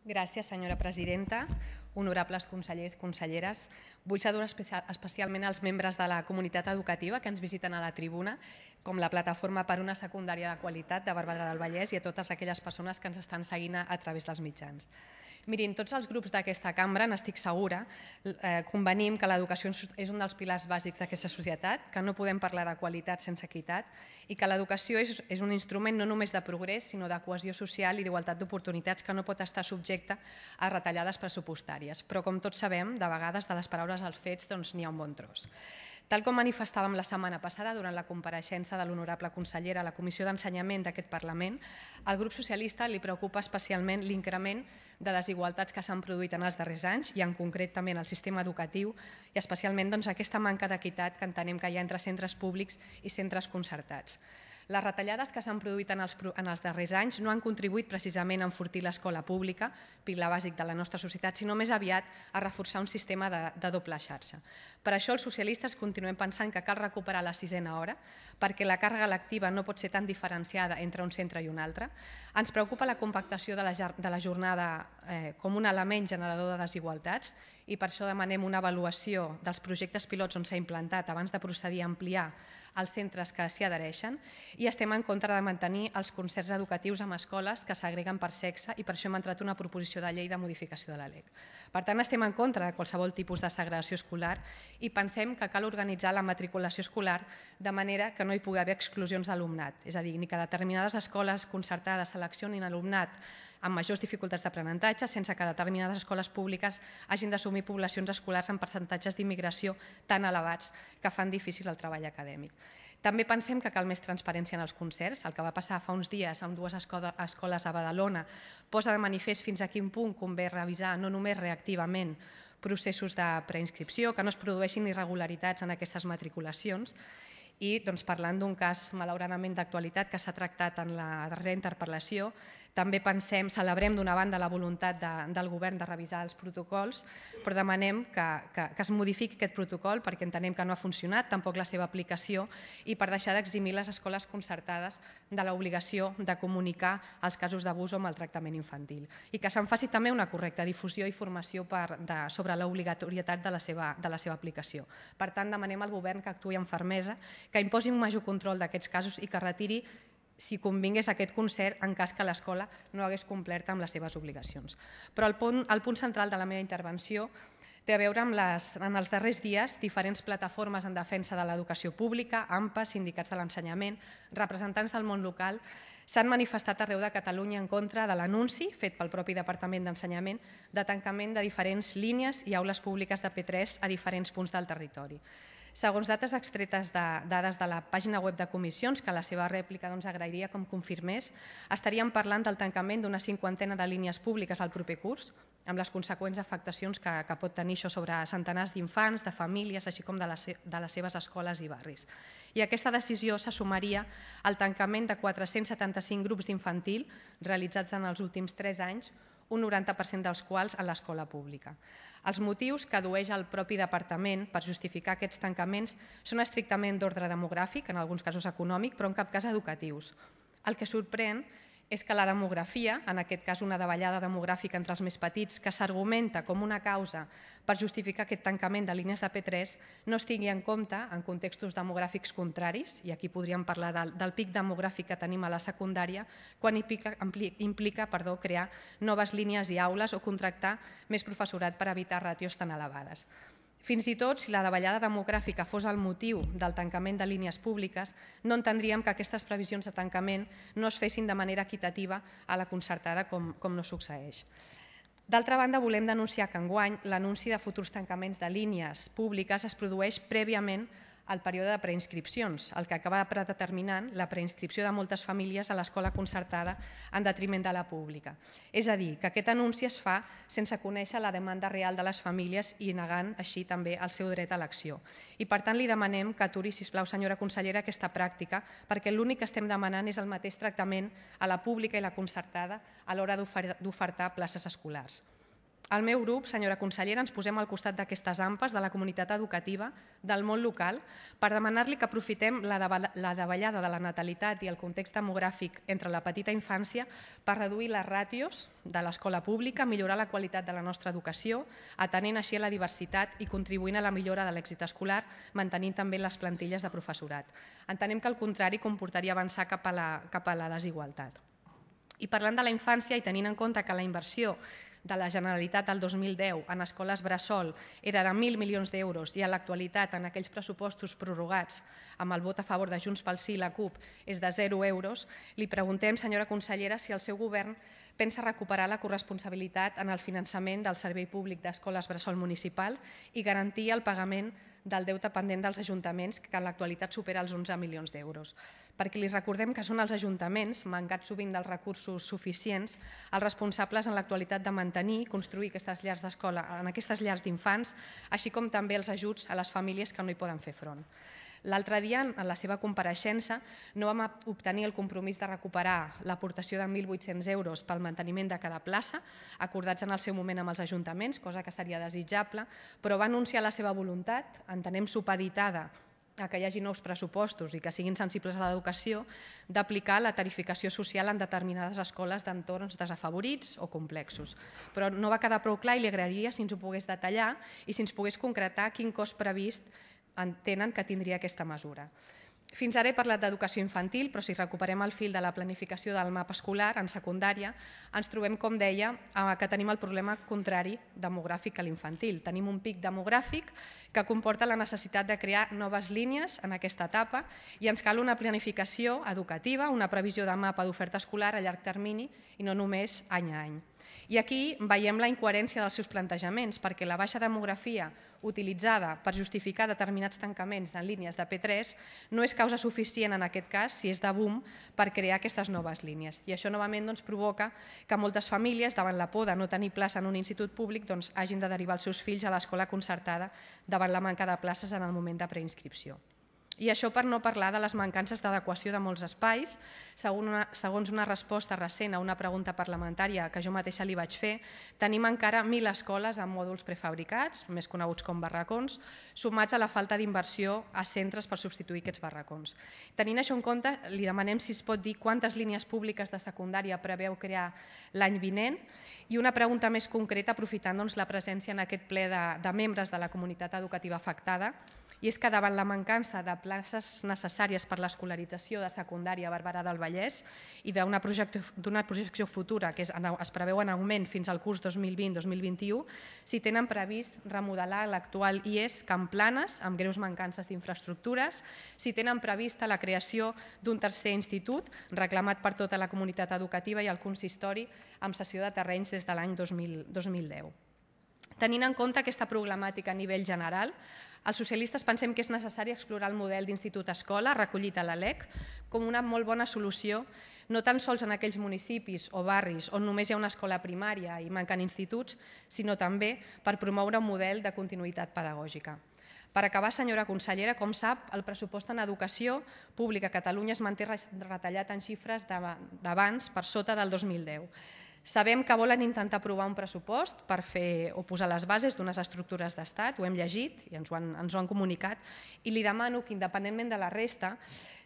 Gràcies, senyora presidenta. Honorables consellers, conselleres, vull saludar especialment els membres de la comunitat educativa que ens visiten a la tribuna, com la Plataforma per una Secundària de Qualitat de Barberà del Vallès i a totes aquelles persones que ens estan seguint a través dels mitjans. Mirin, tots els grups d'aquesta cambra, n'estic segura, convenim que l'educació és un dels pilars bàsics d'aquesta societat, que no podem parlar de qualitat sense equitat i que l'educació és un instrument no només de progrés, sinó de cohesió social i d'igualtat d'oportunitats que no pot estar subjecte a retallades pressupostàries. Però, com tots sabem, de vegades de les paraules als fets n'hi ha un bon tros. Tal com manifestàvem la setmana passada durant la compareixença de l'honorable consellera a la Comissió d'Ensenyament d'aquest Parlament, al grup socialista li preocupa especialment l'increment de desigualtats que s'han produït en els darrers anys i en concret també en el sistema educatiu i especialment aquesta manca d'equitat que entenem que hi ha entre centres públics i centres concertats. Les retallades que s'han produït en els darrers anys no han contribuït precisament a enfortir l'escola pública, pilar bàsic de la nostra societat, sinó més aviat a reforçar un sistema de doble xarxa. Per això els socialistes continuem pensant que cal recuperar la sisena hora, perquè la càrrega lectiva no pot ser tan diferenciada entre un centre i un altre. Ens preocupa la compactació de la jornada com un element generador de desigualtats i per això demanem una avaluació dels projectes pilots on s'ha implantat abans de procedir a ampliar els centres que s'hi adhereixen i estem en contra de mantenir els concerts educatius amb escoles que s'agreguen per sexe i per això hem entrat una proposició de llei de modificació de la LEC. Per tant, estem en contra de qualsevol tipus de segregació escolar i pensem que cal organitzar la matriculació escolar de manera que no hi pugui haver exclusions d'alumnat, és a dir, ni que determinades escoles concertades seleccionin alumnat amb majors dificultats d'aprenentatge sense que determinades escoles públiques hagin d'assumir poblacions escolars amb percentatges d'immigració tan elevats que fan difícil el treball acadèmic. També pensem que cal més transparència en els concerts. El que va passar fa uns dies amb dues escoles a Badalona posa de manifest fins a quin punt convé revisar no només reactivament processos de preinscripció, que no es produeixin irregularitats en aquestes matriculacions. I parlant d'un cas malauradament d'actualitat que s'ha tractat en la darrera interpel·lació, també celebrem d'una banda la voluntat del govern de revisar els protocols, però demanem que es modifiqui aquest protocol perquè entenem que no ha funcionat, tampoc la seva aplicació, i per deixar d'eximir les escoles concertades de l'obligació de comunicar els casos d'abús o maltractament infantil. I que se'n faci també una correcta difusió i formació sobre l'obligatorietat de la seva aplicació. Per tant, demanem al govern que actuï amb fermesa, que imposi un major control d'aquests casos i que retiri, si convingués, aquest concert en cas que l'escola no hagués complert amb les seves obligacions. Però el punt central de la meva intervenció té a veure amb en els darrers dies diferents plataformes en defensa de l'educació pública, AMPA, sindicats de l'ensenyament, representants del món local, s'han manifestat arreu de Catalunya en contra de l'anunci fet pel propi Departament d'Ensenyament de tancament de diferents línies i aules públiques de P3 a diferents punts del territori. Segons dates extretes de dades de la pàgina web de comissions, que a la seva rèplica agrairia com confirmés, estaríem parlant del tancament d'una 50ena de línies públiques al proper curs, amb les conseqüents afectacions que pot tenir això sobre centenars d'infants, de famílies, així com de les seves escoles i barris. I aquesta decisió se sumaria al tancament de 475 grups d'infantil realitzats en els últims 3 anys, un 90% dels quals a l'escola pública. Els motius que addueix el propi departament per justificar aquests tancaments són estrictament d'ordre demogràfic, en alguns casos econòmic, però en cap cas educatius. El que sorprèn és que la demografia, en aquest cas una davallada demogràfica entre els més petits, que s'argumenta com una causa per justificar aquest tancament de línies de P3, no es tingui en compte en contextos demogràfics contraris, i aquí podríem parlar del pic demogràfic que tenim a la secundària, quan implica crear noves línies i aules o contractar més professorat per evitar ràtios tan elevades. Fins i tot, si la davallada demogràfica fos el motiu del tancament de línies públiques, no entendríem que aquestes previsions de tancament no es fessin de manera equitativa a la concertada, com no succeeix. D'altra banda, volem denunciar que enguany l'anunci de futurs tancaments de línies públiques es produeix prèviament al període de preinscripcions, el que acaba predeterminant la preinscripció de moltes famílies a l'escola concertada en detriment de la pública. És a dir, que aquest anunci es fa sense conèixer la demanda real de les famílies i negant així també el seu dret a elecció. I per tant li demanem que aturi, sisplau, senyora consellera, aquesta pràctica, perquè l'únic que estem demanant és el mateix tractament a la pública i la concertada a l'hora d'ofertar places escolars. El meu grup, senyora consellera, ens posem al costat d'aquestes AMPAs de la comunitat educativa, del món local, per demanar-li que aprofitem la davallada de la natalitat i el context demogràfic entre la petita infància per reduir les ràtios de l'escola pública, millorar la qualitat de la nostra educació, atenent així a la diversitat i contribuint a la millora de l'èxit escolar, mantenint també les plantilles de professorat. Entenem que el contrari comportaria avançar cap a la desigualtat. I parlant de la infància i tenint en compte que la inversió de la Generalitat el 2010 en escoles bressol era de 1.000 milions d'euros i en l'actualitat en aquells pressupostos prorrogats amb el vot a favor de Junts pel Sí i la CUP és de 0 euros, li preguntem, senyora consellera, si el seu govern pensa recuperar la corresponsabilitat en el finançament del servei públic d'escoles bressol municipal i garantir el pagament del deute pendent dels ajuntaments, que en l'actualitat supera els 11 milions d'euros. Perquè li recordem que són els ajuntaments, mancats sovint dels recursos suficients, els responsables en l'actualitat de mantenir i construir aquestes llars d'escola en aquestes llars d'infants, així com també els ajuts a les famílies que no hi poden fer front. L'altre dia, en la seva compareixença, no vam obtenir el compromís de recuperar l'aportació de 1.800 euros pel manteniment de cada plaça, acordats en el seu moment amb els ajuntaments, cosa que seria desitjable, però va anunciar la seva voluntat, entenem supeditada a que hi hagi nous pressupostos i que siguin sensibles a l'educació, d'aplicar la tarificació social en determinades escoles d'entorns desafavorits o complexos. Però no va quedar prou clar i li agrairia si ens ho pogués detallar i si ens pogués concretar quin cost previst entenen que tindria aquesta mesura. Fins ara he parlat d'educació infantil, però si recuperem el fil de la planificació del mapa escolar en secundària, ens trobem, com deia, que tenim el problema contrari demogràfic a l'infantil. Tenim un pic demogràfic que comporta la necessitat de crear noves línies en aquesta etapa i ens cal una planificació educativa, una previsió de mapa d'oferta escolar a llarg termini i no només any a any. I aquí veiem la incoherència dels seus plantejaments, perquè la baixa demografia utilitzada per justificar determinats tancaments en línies de P3 no és causa suficient en aquest cas, si és de boom, per crear aquestes noves línies. I això novament provoca que moltes famílies, davant la por de no tenir plaça en un institut públic, hagin de derivar els seus fills a l'escola concertada davant la manca de places en el moment de preinscripció. I això per no parlar de les mancances d'adequació de molts espais. Segons una resposta recent a una pregunta parlamentària que jo mateixa li vaig fer, tenim encara 1.000 escoles amb mòduls prefabricats, més coneguts com barracons, sumats a la falta d'inversió a centres per substituir aquests barracons. Tenint això en compte, li demanem si es pot dir quantes línies públiques de secundària preveu crear l'any vinent i una pregunta més concreta, aprofitant la presència en aquest ple de membres de la comunitat educativa afectada, i és que davant la mancança de places necessàries per l'escolarització de secundària a Barberà del Vallès i d'una projecció futura que es preveu en augment fins al curs 2020-2021, si tenen previst remodelar l'actual IES Can Planes amb greus mancances d'infraestructures, si tenen prevista la creació d'un tercer institut reclamat per tota la comunitat educativa i el consistori amb cessió de terrenys des de l'any 2010. Tenint en compte aquesta problemàtica a nivell general, els socialistes pensem que és necessari explorar el model d'institut-escola recollit a la LEC com una molt bona solució, no tan sols en aquells municipis o barris on només hi ha una escola primària i manquen instituts, sinó també per promoure un model de continuïtat pedagògica. Per acabar, senyora consellera, com sap, el pressupost en educació pública a Catalunya es manté retallat en xifres d'abans per sota del 2010. Sabem que volen intentar aprovar un pressupost per fer o posar les bases d'unes estructures d'estat, ho hem llegit i ens ho han comunicat, i li demano que, independentment de la resta,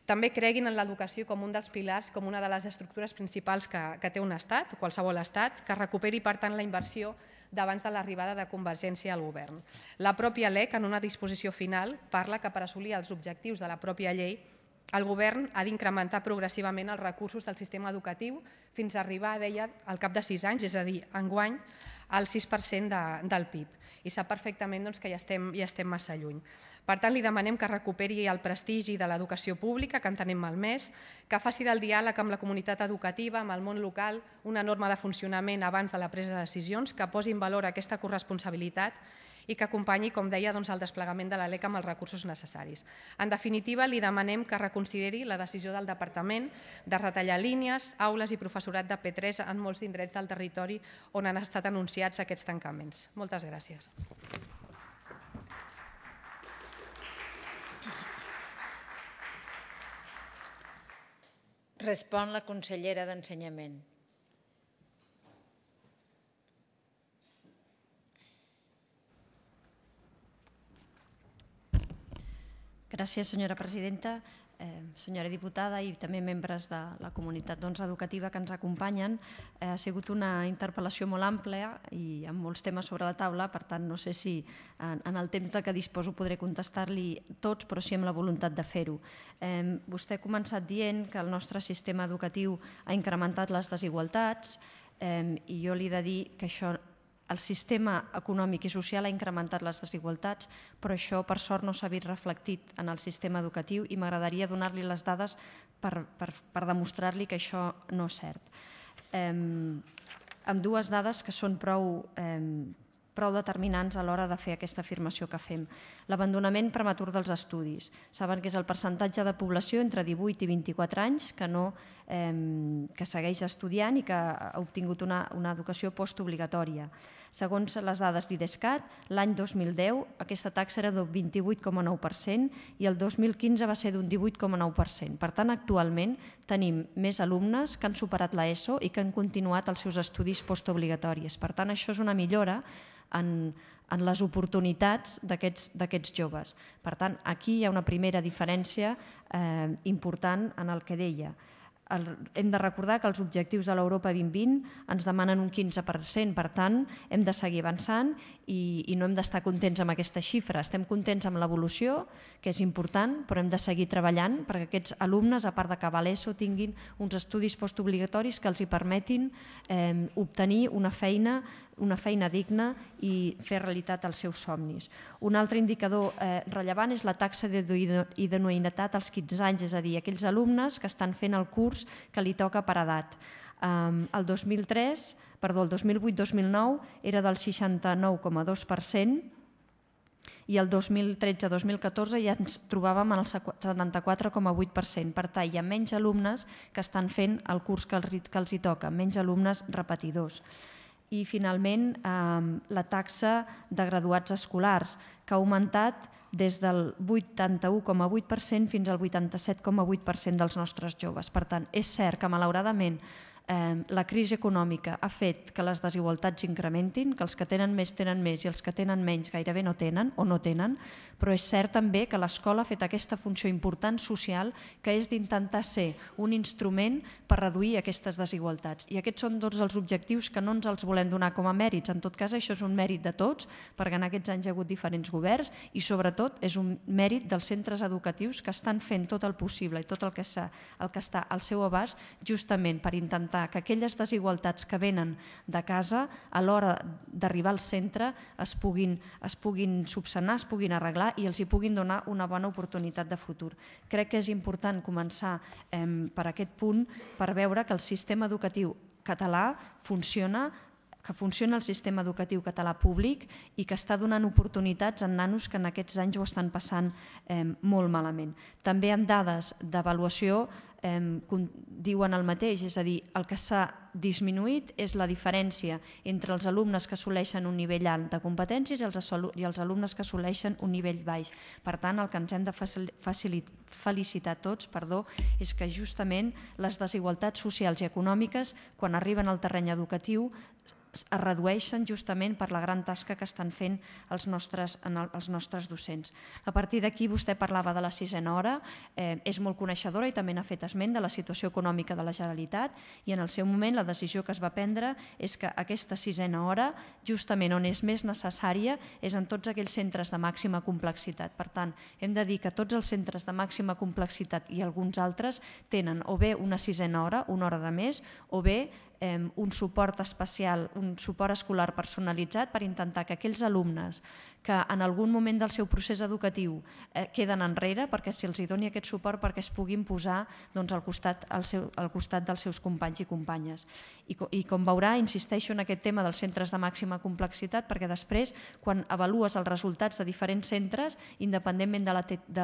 també creguin en l'educació com un dels pilars, com una de les estructures principals que té un estat, qualsevol estat, que recuperi, per tant, la inversió d'abans de l'arribada de Convergència al govern. La pròpia LEC, en una disposició final, parla que per assolir els objectius de la pròpia llei el govern ha d'incrementar progressivament els recursos del sistema educatiu fins a arribar, deia, al cap de 6 anys, és a dir, enguany, al 6% del PIB. I sap perfectament que ja estem massa lluny. Per tant, li demanem que recuperi el prestigi de l'educació pública, que entenem malmès, que faci del diàleg amb la comunitat educativa, amb el món local, una norma de funcionament abans de la presa de decisions, que posi en valor aquesta corresponsabilitat i que acompanyi, com deia, el desplegament de la LEC amb els recursos necessaris. En definitiva, li demanem que reconsideri la decisió del Departament de retallar línies, aules i professorat de P3 en molts indrets del territori on han estat anunciats aquests tancaments. Moltes gràcies. Respon la consellera d'Ensenyament. Gràcies, senyora presidenta. Senyora diputada i també membres de la comunitat educativa que ens acompanyen, ha sigut una interpel·lació molt àmplia i amb molts temes sobre la taula, per tant no sé si en el temps de què disposo podré contestar-li tots, però sí amb la voluntat de fer-ho. Vostè ha començat dient que el nostre sistema educatiu ha incrementat les desigualtats i jo li he de dir que això el sistema econòmic i social ha incrementat les desigualtats, però això, per sort, no s'ha vist reflectit en el sistema educatiu i m'agradaria donar-li les dades per demostrar-li que això no és cert. Amb dues dades que són prou determinants a l'hora de fer aquesta afirmació que fem. L'abandonament prematur dels estudis. Saben que és el percentatge de població entre 18 i 24 anys que segueix estudiant i que ha obtingut una educació postobligatòria. Segons les dades d'IDESCAT, l'any 2010 aquesta taxa era d'un 28,9% i el 2015 va ser d'un 18,9%. Per tant, actualment tenim més alumnes que han superat l'ESO i que han continuat els seus estudis postobligatoris. Per tant, això és una millora en les oportunitats d'aquests joves. Per tant, aquí hi ha una primera diferència important en el que deia. Hem de recordar que els objectius de l'Europa 2020 ens demanen un 15%, per tant, hem de seguir avançant i no hem d'estar contents amb aquesta xifra. Estem contents amb l'evolució, que és important, però hem de seguir treballant perquè aquests alumnes, a part d'acabar l'ESO, tinguin uns estudis postobligatoris que els hi permetin obtenir una feina digna i fer realitat els seus somnis. Un altre indicador rellevant és la taxa d'idoneïtat als 15 anys, és a dir, aquells alumnes que estan fent el curs que li toca per edat. El 2008-2009 era del 69,2% i el 2013-2014 ja ens trobàvem en el 74,8%. Per tant, hi ha menys alumnes que estan fent el curs que els hi toca, menys alumnes repetidors. I, finalment, la taxa de graduats escolars, que ha augmentat des del 81,8% fins al 87,8% dels nostres joves. Per tant, és cert que, malauradament, la crisi econòmica ha fet que les desigualtats incrementin, que els que tenen més i els que tenen menys gairebé no tenen o no tenen, però és cert també que l'escola ha fet aquesta funció important social que és d'intentar ser un instrument per reduir aquestes desigualtats. I aquests són tots els objectius que no ens els volem donar com a mèrits. En tot cas, això és un mèrit de tots, perquè en aquests anys hi ha hagut diferents governs i, sobretot, és un mèrit dels centres educatius que estan fent tot el possible i tot el que està al seu abast justament per intentar que aquelles desigualtats que venen de casa a l'hora d'arribar al centre es puguin subsanar, es puguin arreglar i els hi puguin donar una bona oportunitat de futur. Crec que és important començar per aquest punt per veure que el sistema educatiu català funciona, que funciona el sistema educatiu català públic i que està donant oportunitats a nanos que en aquests anys ho estan passant molt malament. També amb dades d'avaluació diuen el mateix, és a dir, el que s'ha disminuït és la diferència entre els alumnes que assoleixen un nivell alt de competències i els alumnes que assoleixen un nivell baix. Per tant, el que ens hem de felicitar tots és que justament les desigualtats socials i econòmiques, quan arriben al terreny educatiu, es redueixen justament per la gran tasca que estan fent els nostres docents. A partir d'aquí vostè parlava de la sisena hora, és molt coneixedora i també n'ha fet esment de la situació econòmica de la Generalitat i en el seu moment la decisió que es va prendre és que aquesta sisena hora, justament on és més necessària, és en tots aquells centres de màxima complexitat. Per tant, hem de dir que tots els centres de màxima complexitat i alguns altres tenen o bé una sisena hora, una hora de més, o bé un suport especial, un suport escolar personalitzat per intentar que aquells alumnes que en algun moment del seu procés educatiu queden enrere, perquè se'ls doni aquest suport perquè es puguin posar al costat dels seus companys i companyes. I com veurà, insisteixo en aquest tema dels centres de màxima complexitat perquè després, quan avalues els resultats de diferents centres, independentment de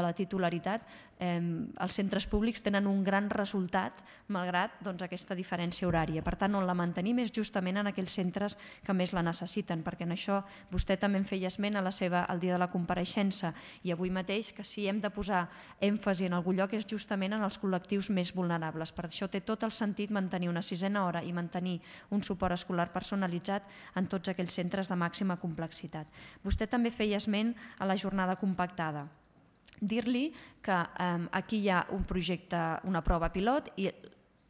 la titularitat, els centres públics tenen un gran resultat malgrat aquesta diferència horària. Per tant, on la mantenim és justament en aquells centres que més la necessiten, perquè en això vostè també en feia esment al dia de la compareixença i avui mateix, que si hem de posar èmfasi en algun lloc és justament en els col·lectius més vulnerables. Per això té tot el sentit mantenir una sisena hora i mantenir un suport escolar personalitzat en tots aquells centres de màxima complexitat. Vostè també feia esment a la jornada compactada. dir-li que aquí hi ha un projecte, una prova pilot, i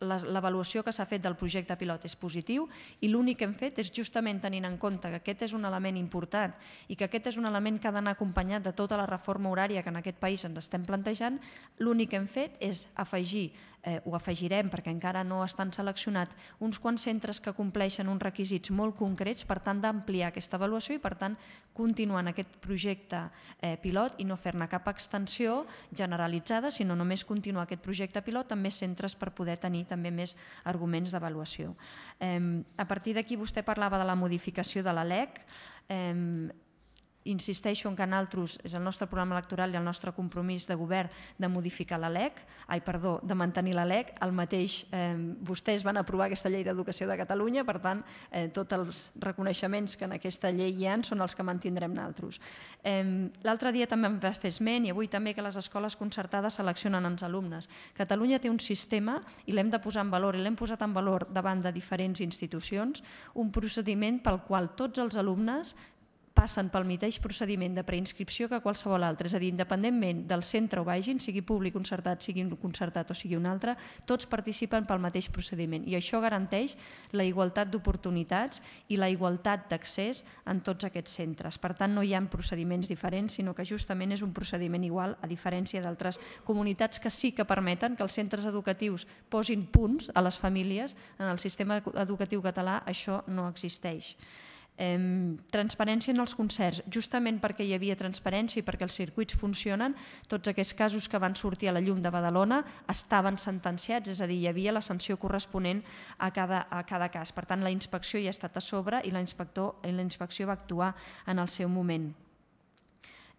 l'avaluació que s'ha fet del projecte pilot és positiu i l'únic que hem fet és justament tenint en compte que aquest és un element important i que aquest és un element que ha d'anar acompanyat de tota la reforma horària que en aquest país ens estem plantejant, l'únic que hem fet és afegir, ho afegirem perquè encara no estan seleccionats, uns quants centres que compleixen uns requisits molt concrets per tant d'ampliar aquesta avaluació i per tant continuar en aquest projecte pilot i no fer-ne cap extensió generalitzada, sinó només continuar aquest projecte pilot amb més centres per poder tenir també més arguments d'avaluació. A partir d'aquí vostè parlava de la modificació de la LEC. Insisteixo en que nosaltres, és el nostre programa electoral i el nostre compromís de govern de modificar la LEC, de mantenir la LEC, el mateix vostès van aprovar aquesta llei d'educació de Catalunya, per tant, tots els reconeixements que en aquesta llei hi ha són els que mantindrem nosaltres. L'altre dia també em va fer esment, i avui també, que les escoles concertades seleccionen els alumnes. Catalunya té un sistema, i l'hem de posar en valor, i l'hem posat en valor davant de diferents institucions, un procediment pel qual tots els alumnes passen pel mateix procediment de preinscripció que qualsevol altre, és a dir, independentment del centre o vagin, sigui públic concertat, sigui concertat o sigui un altre, tots participen pel mateix procediment i això garanteix la igualtat d'oportunitats i la igualtat d'accés en tots aquests centres. Per tant, no hi ha procediments diferents, sinó que justament és un procediment igual, a diferència d'altres comunitats que sí que permeten que els centres educatius posin punts a les famílies. En el sistema educatiu català això no existeix. Transparència en els concerts, justament perquè hi havia transparència i perquè els circuits funcionen, tots aquests casos que van sortir a la llum de Badalona estaven sentenciats, és a dir, hi havia la sanció corresponent a cada cas. Per tant, la inspecció hi ha estat a sobre i la inspecció va actuar en el seu moment.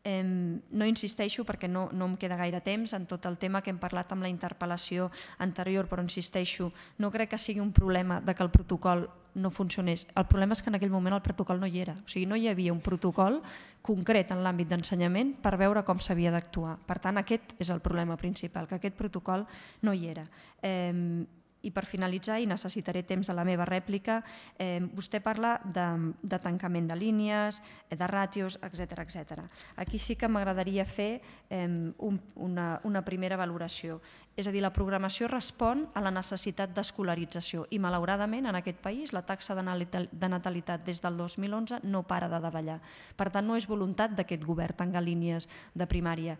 No insisteixo perquè no em queda gaire temps en tot el tema que hem parlat amb la interpel·lació anterior, però insisteixo, no crec que sigui un problema de que el protocol no funcionés. El problema és que en aquell moment el protocol no hi era. O sigui, no hi havia un protocol concret en l'àmbit d'ensenyament per veure com s'havia d'actuar. Per tant, aquest és el problema principal, que aquest protocol no hi era. I per finalitzar, i necessitaré temps de la meva rèplica, vostè parla de tancament de línies, de ràtios, etc. Aquí sí que m'agradaria fer una primera valoració. És a dir, la programació respon a la necessitat d'escolarització i, malauradament, en aquest país la taxa de natalitat des del 2011 no para de davallar. Per tant, no és voluntat d'aquest govern tancar línies de primària.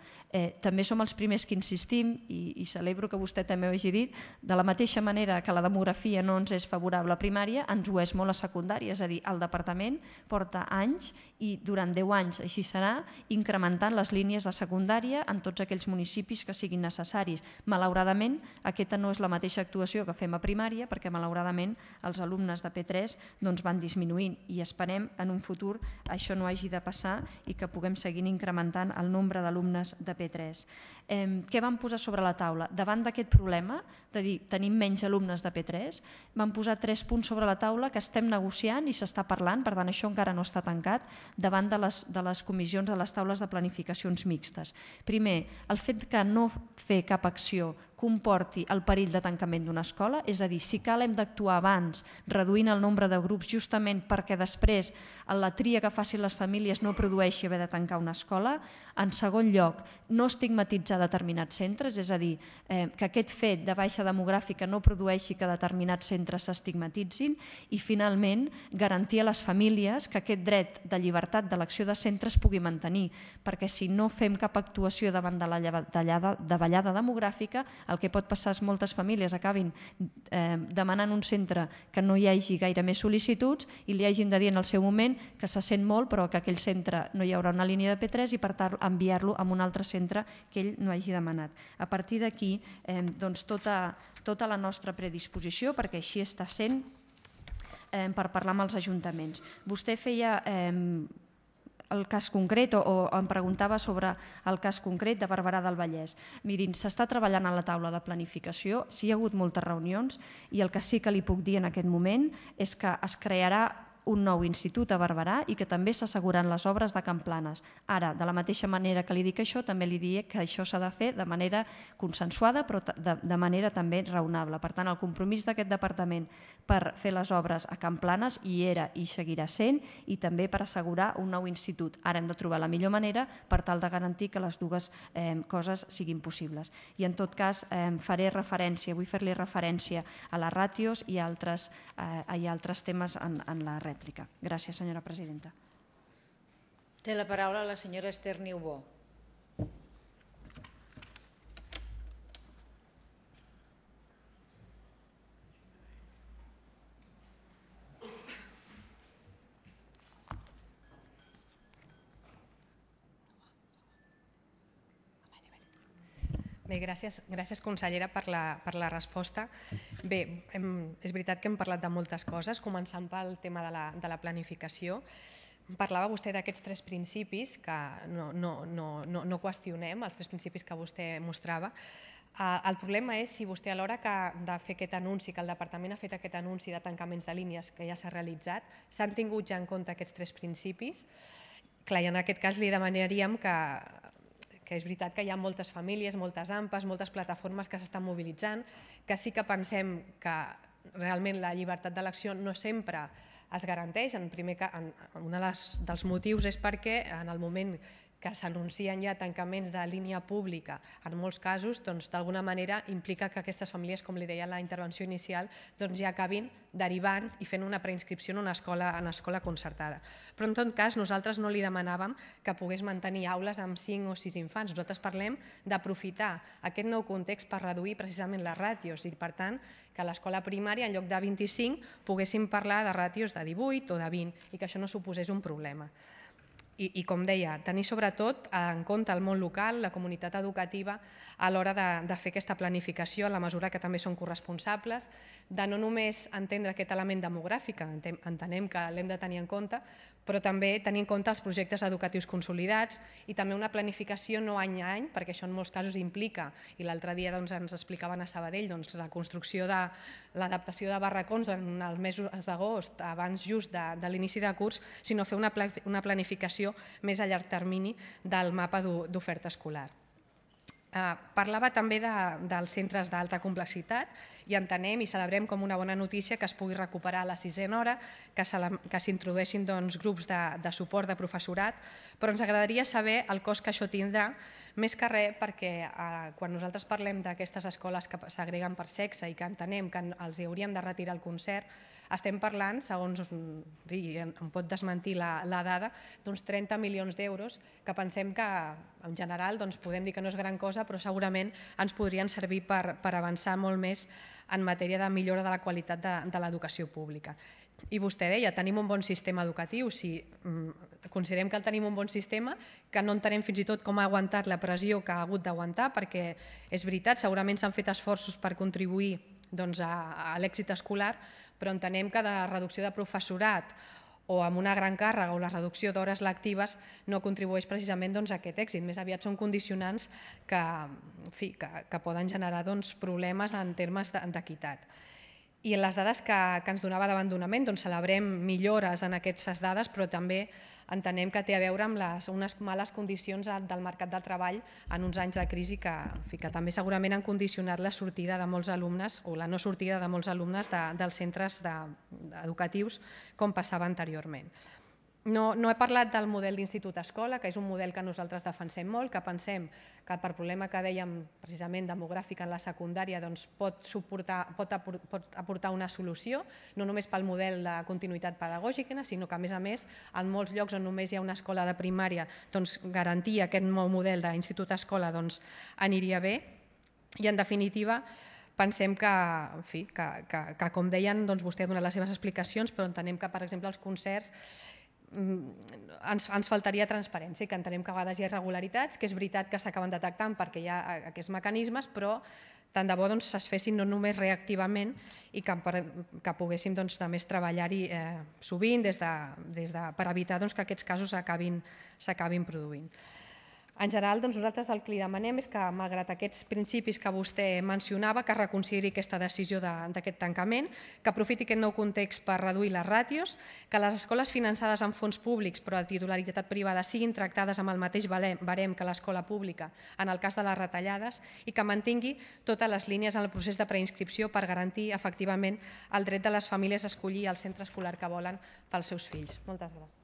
També som els primers que insistim, i celebro que vostè també ho hagi dit, de la mateixa manera que la demografia no ens és favorable a primària, ens ho és molt a secundària. És a dir, el departament porta anys i durant 10 anys així serà, incrementant les línies de secundària en tots aquells municipis que siguin necessaris. Malauradament, aquesta no és la mateixa actuació que fem a primària, perquè malauradament els alumnes de P3 van disminuint i esperem en un futur això no hagi de passar i que puguem seguir incrementant el nombre d'alumnes de P3. Què vam posar sobre la taula? Davant d'aquest problema, de dir tenim menys alumnes de P3, vam posar 3 punts sobre la taula que estem negociant i s'està parlant, per tant això encara no està tancat, davant de les comissions, de les taules de planificacions mixtes. Primer, el fet que no fer cap acció comporti el perill de tancament d'una escola, és a dir, si cal hem d'actuar abans reduint el nombre de grups justament perquè després la tria que facin les famílies no produeixi haver de tancar una escola. En segon lloc, no estigmatitzar determinats centres, és a dir, que aquest fet de baixa demogràfica no produeixi que determinats centres s'estigmatitzin i, finalment, garantir a les famílies que aquest dret de llibertat d'elecció de centres pugui mantenir, perquè si no fem cap actuació davant de la davallada demogràfica, el que pot passar és que moltes famílies acabin demanant un centre que no hi hagi gaire més sol·licituds i li hagin de dir en el seu moment que se sent molt però que aquell centre no hi haurà una línia de P3 i per tant enviar-lo a un altre centre que ell no hagi demanat. A partir d'aquí, tota la nostra predisposició, perquè així està sent, per parlar amb els ajuntaments. Vostè feia el cas concret o em preguntava sobre el cas concret de Barberà del Vallès. Mirin, s'està treballant a la taula de planificació, sí hi ha hagut moltes reunions i el que sí que li puc dir en aquest moment és que es crearà un nou institut a Barberà i que també s'asseguren les obres de Can Planes. Ara, de la mateixa manera que li dic això, també li dic que això s'ha de fer de manera consensuada però de manera també raonable. Per tant, el compromís d'aquest departament per fer les obres a Can Planes hi era i seguirà sent, i també per assegurar un nou institut. Ara hem de trobar la millor manera per tal de garantir que les dues coses siguin possibles. I en tot cas vull fer-li referència a les ràtios i a altres temes en la rèplica. Gràcies, senyora presidenta. Té la paraula la senyora Esther Niubó. Bé, gràcies consellera per la resposta. Bé, és veritat que hem parlat de moltes coses, començant pel tema de la planificació. Parlava vostè d'aquests 3 principis que no qüestionem, els 3 principis que vostè mostrava. El problema és si vostè a l'hora de fer aquest anunci, que el departament ha fet aquest anunci de tancaments de línies que ja s'ha realitzat, s'han tingut ja en compte aquests 3 principis. Clar, i en aquest cas li demanaríem que és veritat que hi ha moltes famílies, moltes AMPAs, moltes plataformes que s'estan mobilitzant, que sí que pensem que realment la llibertat d'elecció no sempre es garanteix. Un dels motius és perquè en el moment que s'anuncien ja tancaments de línia pública, en molts casos, d'alguna manera implica que aquestes famílies, com li deia en la intervenció inicial, ja acabin derivant i fent una preinscripció en una escola concertada. Però en tot cas nosaltres no li demanàvem que pogués mantenir aules amb 5 o 6 infants. Nosaltres parlem d'aprofitar aquest nou context per reduir precisament les ràtios i, per tant, que a l'escola primària, en lloc de 25, poguéssim parlar de ràtios de 18 o de 20 i que això no suposés un problema. I com deia, tenir sobretot en compte el món local, la comunitat educativa, a l'hora de fer aquesta planificació, en la mesura que també són corresponsables, de no només entendre aquest element demogràfic, entenem que l'hem de tenir en compte, però també tenir en compte els projectes educatius consolidats i també una planificació no any a any, perquè això en molts casos implica, i l'altre dia ens explicaven a Sabadell, la construcció de l'adaptació de barracons en el mes d'agost, abans just de l'inici de curs, sinó fer una planificació més a llarg termini del mapa d'oferta escolar. Parlava també dels centres d'alta complexitat i entenem i celebrem com una bona notícia que es pugui recuperar a la 6a hora, que s'introdueixin grups de suport de professorat, però ens agradaria saber el cost que això tindrà, més que res perquè quan nosaltres parlem d'aquestes escoles que s'agreguen per sexe i que entenem que els hauríem de retirar el concert, estem parlant, segons em pot desmentir la dada, d'uns 30 milions d'euros que pensem que en general podem dir que no és gran cosa, però segurament ens podrien servir per avançar molt més en matèria de millora de la qualitat de l'educació pública. I vostè deia, tenim un bon sistema educatiu, si considerem que tenim un bon sistema, que no entenem fins i tot com ha aguantat la pressió que ha hagut d'aguantar, perquè és veritat, segurament s'han fet esforços per contribuir a l'èxit escolar, però entenem que de reducció de professorat o amb una gran càrrega o la reducció d'hores lectives no contribueix precisament a aquest èxit. Més aviat són condicionants que poden generar problemes en termes d'equitat. I en les dades que ens donava d'abandonament, celebrem millores en aquestes dades, però també entenem que té a veure amb unes males condicions del mercat del treball en uns anys de crisi que també segurament han condicionat la sortida de molts alumnes o la no sortida de molts alumnes dels centres educatius com passava anteriorment. No he parlat del model d'institut-escola, que és un model que nosaltres defensem molt, que pensem que per problema que dèiem precisament demogràfic en la secundària pot aportar una solució, no només pel model de continuïtat pedagògica, sinó que a més en molts llocs on només hi ha una escola de primària garantir aquest nou model d'institut-escola aniria bé i en definitiva pensem que com deien vostè ha donat les seves explicacions, però entenem que per exemple els concerts ens faltaria transparència i que entenem que a vegades hi ha irregularitats, que és veritat que s'acaben detectant perquè hi ha aquests mecanismes, però tant de bo es fessin no només reactivament i que poguéssim també treballar-hi sovint per evitar que aquests casos s'acabin produint. En general, nosaltres el que li demanem és que, malgrat aquests principis que vostè mencionava, que reconsideri aquesta decisió d'aquest tancament, que aprofiti aquest nou context per reduir les ràtios, que les escoles finançades amb fons públics però de titularitat privada siguin tractades amb el mateix barem que l'escola pública en el cas de les retallades i que mantingui totes les línies en el procés de preinscripció per garantir efectivament el dret de les famílies a escollir el centre escolar que volen pels seus fills. Moltes gràcies.